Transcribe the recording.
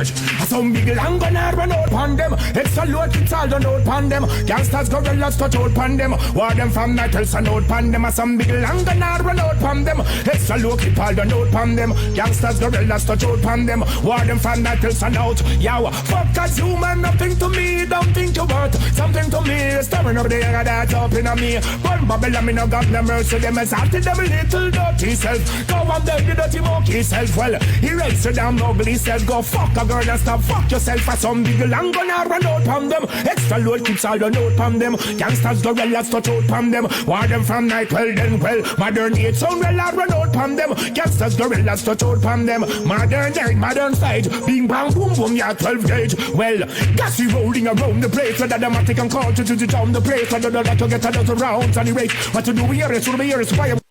stage. Some big long gonna run out on them. Extra load it's all done out on them. Gangsters gorillas touch out on them. War them from night till sun out on them. Some big long gonna run out on them. Extra load it's all done out on them. Gangsters gorillas touch out on them. War them from night till sun out. Yow, fuck as human, nothing to me. Don't think you worth something to me. Staring over there, got that up in me. But Babylon, me no got no mercy. Them assaulted them little dirty self. Go on there, the dirty monkey self. Well, he raised a damn ugly self. Go fuck a girl and stop fuck yourself. For some big long gonna run out on them. Extra load keeps all done out on them. Gangsters gorillas touch out on them. War them from night, well then well. Modern age sound well I run out on them. Gangsters gorillas touch out on them. Modern day, modern fight. Bing bang boom boom, yeah 12 gauge. Well, gassy rolling around the place. Whether the matic and call to down the place. Whether the like to get another rounds on the race. What to do here is to be here is fire.